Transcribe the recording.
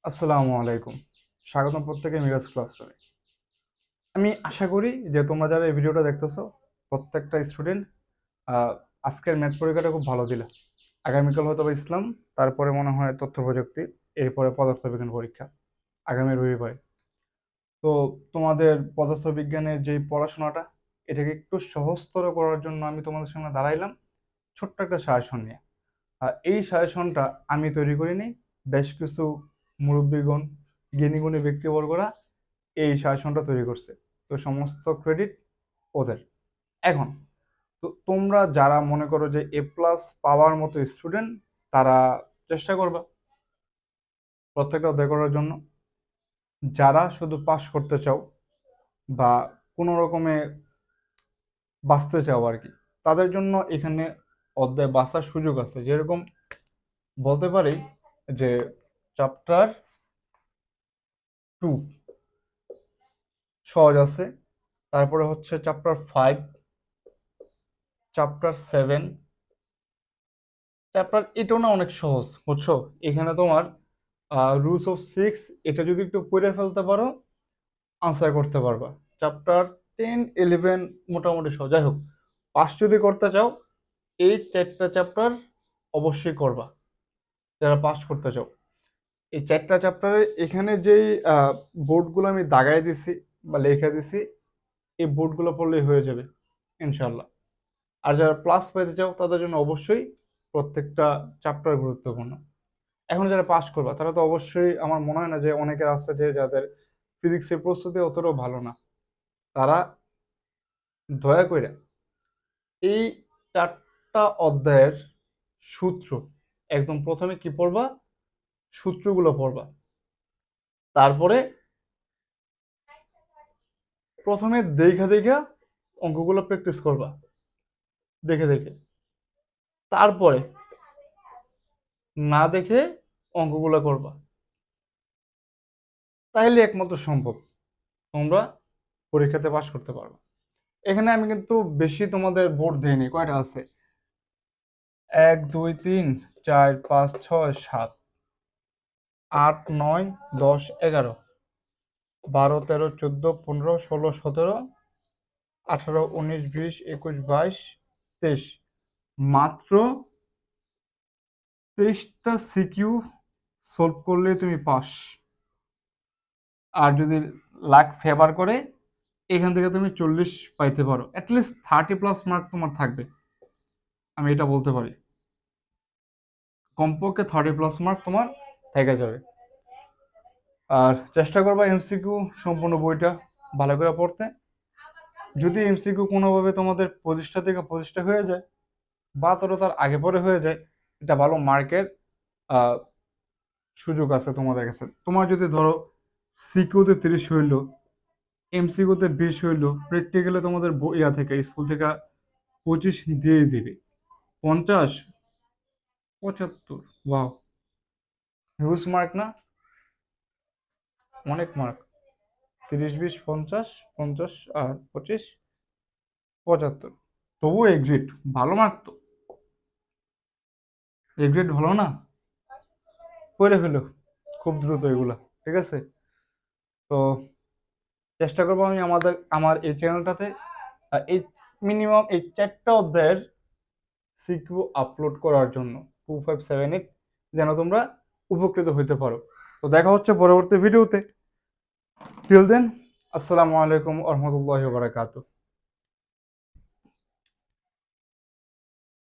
আসসালামু আলাইকুম। স্বাগতম প্রত্যেকে মিরাজ ক্লাসরুমে। আমি আশা করি যে তোমরা যারা এই ভিডিওটা দেখতেছো প্রত্যেকটা স্টুডেন্ট আজকের ম্যাথ পরীক্ষাটা খুব ভালো দিলা। আগামীকাল হয়তো বা ইসলাম, তারপরে মনে হয় তথ্য প্রযুক্তি, এরপরে পদার্থবিজ্ঞান পরীক্ষা আগামী রবিবার। তো তোমাদের পদার্থবিজ্ঞানের যে পড়াশোনাটা এটাকে একটু সহজতর করার জন্য আমি তোমাদের সামনে দাঁড়াইলাম ছোট্ট একটা সাজেশন নিয়ে। আর এই সাজেশনটা আমি তৈরি করিনি, বেশ কিছু মুরব্বীগণ, জ্ঞানীগুণী ব্যক্তিবর্গরা এই সাজেশনটা তৈরি করছে। তো সমস্ত ক্রেডিট ওদের। এখন তো তোমরা যারা মনে করো যে এ প্লাস পাওয়ার মতো স্টুডেন্ট, তারা চেষ্টা করবা প্রত্যেকটা অধ্যায় করার জন্য। যারা শুধু পাস করতে চাও বা কোনো রকমে বাঁচতে চাও আর কি, তাদের জন্য এখানে অধ্যায় বাঁচার সুযোগ আছে। যেরকম বলতে পারি যে চ্যাপ্টার 2 সহজ আছে, তারপরে হচ্ছে চ্যাপ্টার 5, চ্যাপ্টার 7, চ্যাপ্টার 8ও না অনেক সহজ, বুঝছো? এখানে তোমার রুলস অফ 6 এটা যদি একটু পড়ে ফেলতে পারো আনসার করতে পারবা। চ্যাপ্টার 10, 11 মোটামুটি সহজ। যাই হোক, পাস যদি করতে চাও এই 4টা চ্যাপ্টার অবশ্যই করবা যারা পাস করতে চাও। এই 4টা চ্যাপ্টারে এখানে যেই বোর্ডগুলো আমি দাগাই দিছি বা লিখে দিছি, এই বোর্ডগুলো পড়লেই হয়ে যাবে ইনশাল্লাহ। আর যারা প্লাস পেতে চাও তাদের জন্য অবশ্যই প্রত্যেকটা চ্যাপ্টার গুরুত্বপূর্ণ। এখন যারা পাস করবা তারা তো অবশ্যই, আমার মনে হয় না যে অনেকের আছে যে যাদের ফিজিক্সের প্রস্তুতি অতটাও ভালো না, তারা দয়া করে এই 4টা অধ্যায়ের সূত্র একদম প্রথমে কি পড়বা, সূত্রগুলো পড়বা। তারপরে প্রথমে দেখা দেখা অঙ্কগুলো প্র্যাকটিস করবা, দেখে দেখে। তারপরে না দেখে অঙ্কগুলো করবা, তাইলে একমাত্র সম্ভব তোমরা পরীক্ষাতে পাস করতে পারবে। এখানে আমি কিন্তু বেশি তোমাদের বোর্ড দিইনি। কয়টা আছে? 1, 2, 3, 4, 5, 6, 7, 8, 9, 10, 11, 12, 13, 14, 15, 16, 17, 18, 19, 20, 21, 22, 23। মাত্র 23টা সিকিউ সলভ করলে তুমি পাস। আর যদি লাক ফেভার করে এখান থেকে তুমি 40 পাইতে পারো, অ্যাটলিস্ট 30+ মার্ক তোমার থাকবে, আমি এটা বলতে পারি। কমপক্ষে 30+ মার্ক তোমার থেকে যাবে। আর চেষ্টা করবা এমসিকিউ সম্পূর্ণ বইটা ভালো করে পড়তে। যদি এমসিকিউ কোনোভাবে তোমাদের 25টা থেকে 25টা হয়ে যায় বা তোরা তার আগে পরে হয়ে যায়, এটা ভালো মার্কের সুযোগ আছে তোমাদের কাছে। তোমার যদি ধরো সিকিউতে 30 হইলো, এমসিকিউতে 20 হইলো, প্র্যাকটিক্যালে তোমাদের ইয়া থেকে স্কুল থেকে 25 দিয়ে দিবে। 50, 75, ওয়াও, হিউজ মার্ক না? অনেক মার্ক। 30, 20, 50, 50 আর 25, 75। তবুও এক্সিট ভালো মার্ক তো। এক্সিট ভালো না? করে ফেলো খুব দ্রুত এগুলা, ঠিক আছে? তো চেষ্টা করবো আমি আমার এই চ্যানেলটাতে এই মিনিমাম এই 4টা অধ্যায়ের সিকিউ আপলোড করার জন্য 2, 5, 7, 8, যেন তোমরা উপকৃত হইতে পারো। তো দেখা হচ্ছে পরবর্তী ভিডিওতে। টিল দেন, আসসালামু আলাইকুম ওয়া রাহমাতুল্লাহি ওয়া বারাকাতুহু।